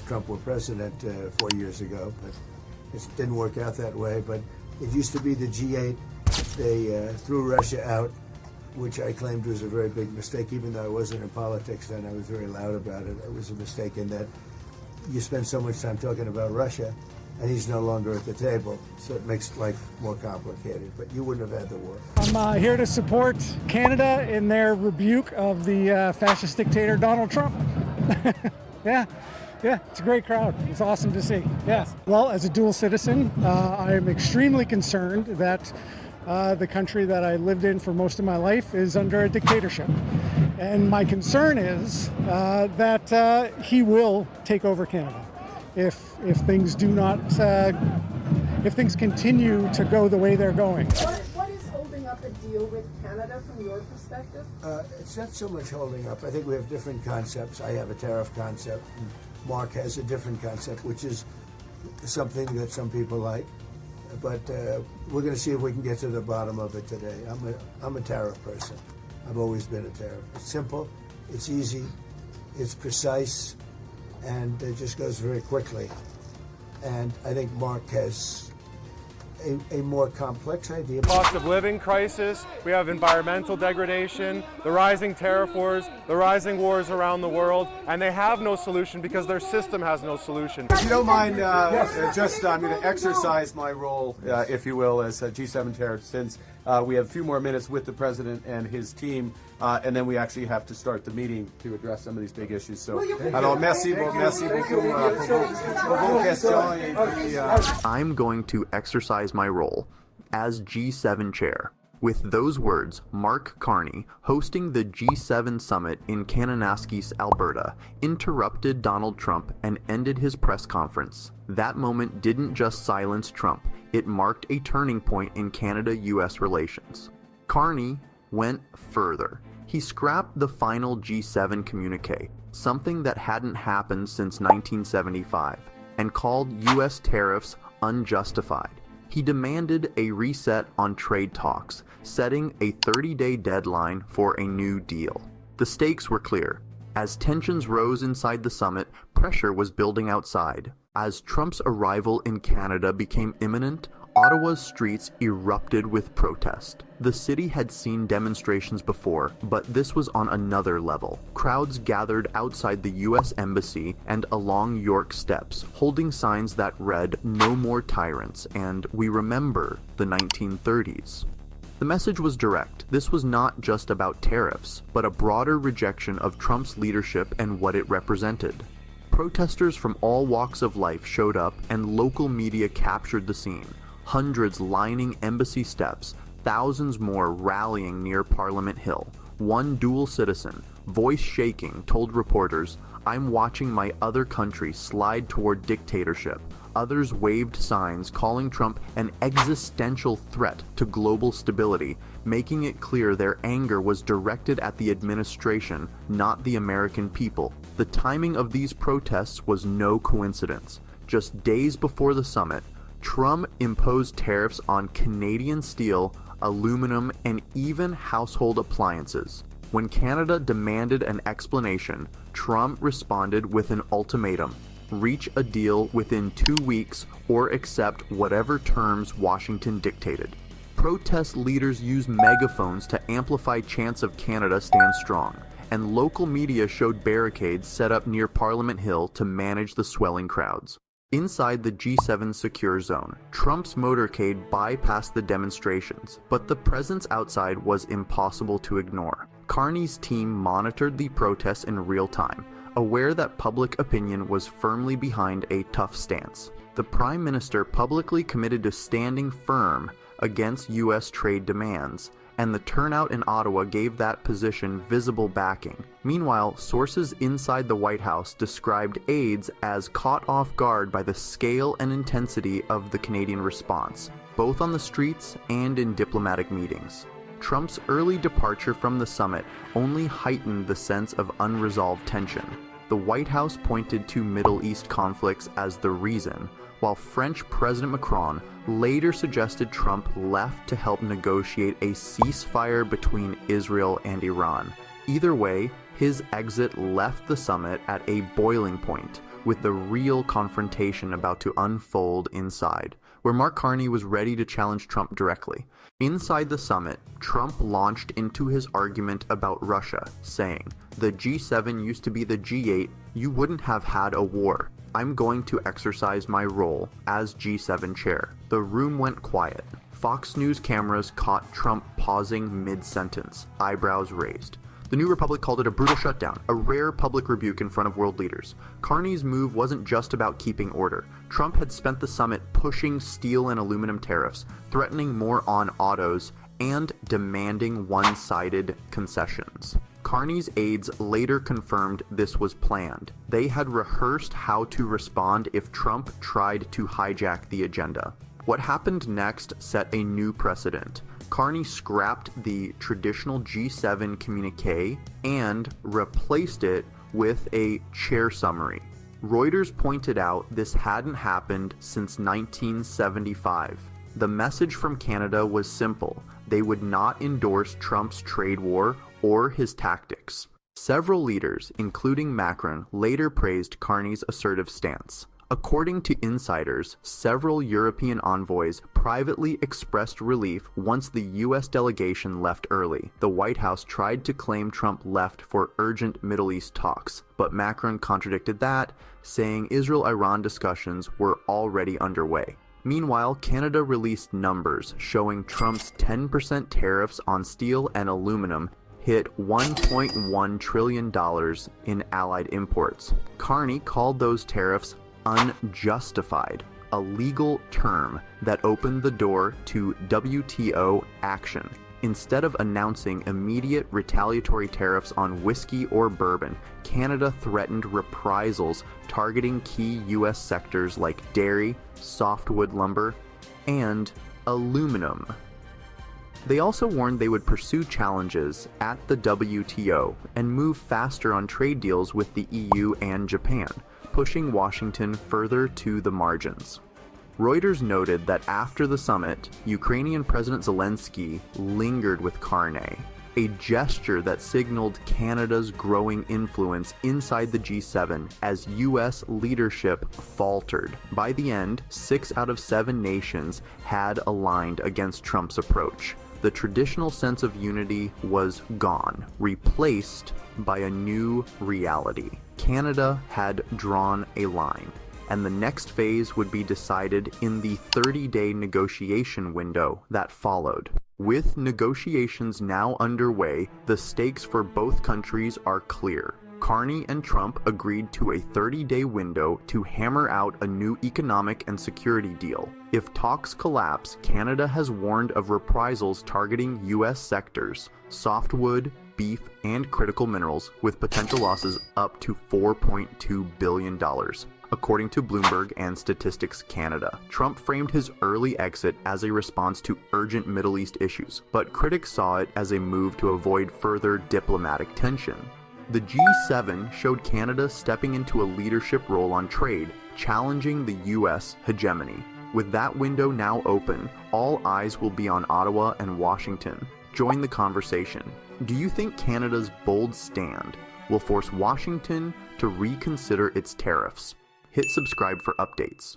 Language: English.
if Trump were president 4 years ago, but it didn't work out that way. But it used to be the G8. They threw Russia out, which I claimed was a very big mistake. Even though I wasn't in politics then, I was very loud about it. It was a mistake in that you spend so much time talking about Russia, and he's no longer at the table, so it makes life more complicated. But you wouldn't have had the war. I'm here to support Canada in their rebuke of the fascist dictator Donald Trump. Yeah, it's a great crowd. It's awesome to see. Yeah. Well, as a dual citizen, I am extremely concerned that the country that I lived in for most of my life is under a dictatorship. And my concern is that he will take over Canada if things do not, if things continue to go the way they're going. What is holding up a deal with Canada from your perspective? It's not so much holding up. I think we have different concepts. I have a tariff concept. Mark has a different concept, which is something that some people like. But we're going to see if we can get to the bottom of it today. I'm a tariff person. I've always been a tariff. It's simple, it's easy, it's precise, and it just goes very quickly. And I think Mark has a more complex idea. Cost of living crisis, we have environmental degradation, the rising tariff wars, the rising wars around the world, and they have no solution because their system has no solution. If you don't mind, I'm going to exercise my role, if you will, as G7 chair, since we have a few more minutes with the president and his team, and then we actually have to start the meeting to address some of these big issues. So, alors merci beaucoup pour vos questions. I'm going to exercise my role as G7 chair. With those words, Mark Carney, hosting the G7 summit in Kananaskis, Alberta, interrupted Donald Trump and ended his press conference. That moment didn't just silence Trump, it marked a turning point in Canada-U.S. relations. Carney went further. He scrapped the final G7 communique, something that hadn't happened since 1975, and called U.S. tariffs unjustified. He demanded a reset on trade talks, setting a 30-day deadline for a new deal. The stakes were clear. As tensions rose inside the summit, pressure was building outside. As Trump's arrival in Canada became imminent, Ottawa's streets erupted with protest. The city had seen demonstrations before, but this was on another level. Crowds gathered outside the U.S. Embassy and along York Steps, holding signs that read, "No more tyrants," and "We remember the 1930s." The message was direct. This was not just about tariffs, but a broader rejection of Trump's leadership and what it represented. Protesters from all walks of life showed up, and local media captured the scene. Hundreds lining embassy steps, thousands more rallying near Parliament Hill. One dual citizen, voice shaking, told reporters, "I'm watching my other country slide toward dictatorship." Others waved signs calling Trump an existential threat to global stability, making it clear their anger was directed at the administration, not the American people. The timing of these protests was no coincidence. Just days before the summit, Trump imposed tariffs on Canadian steel, aluminum, and even household appliances. When Canada demanded an explanation, Trump responded with an ultimatum: reach a deal within 2 weeks or accept whatever terms Washington dictated. Protest leaders used megaphones to amplify chants of Canada stand strong, and local media showed barricades set up near Parliament Hill to manage the swelling crowds. Inside the G7 secure zone, Trump's motorcade bypassed the demonstrations, but the presence outside was impossible to ignore. Carney's team monitored the protests in real time, aware that public opinion was firmly behind a tough stance. The Prime Minister publicly committed to standing firm against U.S. trade demands, and the turnout in Ottawa gave that position visible backing. Meanwhile, sources inside the White House described aides as caught off guard by the scale and intensity of the Canadian response, both on the streets and in diplomatic meetings. Trump's early departure from the summit only heightened the sense of unresolved tension. The White House pointed to Middle East conflicts as the reason, while French President Macron later suggested Trump left to help negotiate a ceasefire between Israel and Iran. Either way, his exit left the summit at a boiling point, with the real confrontation about to unfold inside, where Mark Carney was ready to challenge Trump directly. Inside the summit, Trump launched into his argument about Russia, saying, "The G7 used to be the G8, you wouldn't have had a war. I'm going to exercise my role as G7 chair." The room went quiet. Fox News cameras caught Trump pausing mid-sentence, eyebrows raised. The New Republic called it a brutal shutdown, a rare public rebuke in front of world leaders. Carney's move wasn't just about keeping order. Trump had spent the summit pushing steel and aluminum tariffs, threatening more on autos, and demanding one-sided concessions. Carney's aides later confirmed this was planned. They had rehearsed how to respond if Trump tried to hijack the agenda. What happened next set a new precedent. Carney scrapped the traditional G7 communique and replaced it with a chair summary. Reuters pointed out this hadn't happened since 1975. The message from Canada was simple. They would not endorse Trump's trade war or his tactics. Several leaders, including Macron, later praised Carney's assertive stance. According to insiders, several European envoys privately expressed relief once the U.S. delegation left early. The White House tried to claim Trump left for urgent Middle East talks, but Macron contradicted that, saying Israel-Iran discussions were already underway. Meanwhile, Canada released numbers showing Trump's 10% tariffs on steel and aluminum hit $1.1 trillion in allied imports. Carney called those tariffs unjustified, a legal term that opened the door to WTO action. Instead of announcing immediate retaliatory tariffs on whiskey or bourbon, Canada threatened reprisals targeting key U.S. sectors like dairy, softwood lumber, and aluminum. They also warned they would pursue challenges at the WTO and move faster on trade deals with the EU and Japan, pushing Washington further to the margins. Reuters noted that after the summit, Ukrainian President Zelensky lingered with Carney, a gesture that signaled Canada's growing influence inside the G7 as U.S. leadership faltered. By the end, 6 out of 7 nations had aligned against Trump's approach. The traditional sense of unity was gone, replaced by a new reality. Canada had drawn a line, and the next phase would be decided in the 30-day negotiation window that followed. With negotiations now underway, the stakes for both countries are clear. Carney and Trump agreed to a 30-day window to hammer out a new economic and security deal. If talks collapse, Canada has warned of reprisals targeting U.S. sectors, softwood, beef, and critical minerals, with potential losses up to $4.2 billion. According to Bloomberg and Statistics Canada, Trump framed his early exit as a response to urgent Middle East issues, but critics saw it as a move to avoid further diplomatic tension. The G7 showed Canada stepping into a leadership role on trade, challenging the U.S. hegemony. With that window now open, all eyes will be on Ottawa and Washington. Join the conversation. Do you think Canada's bold stand will force Washington to reconsider its tariffs? Hit subscribe for updates.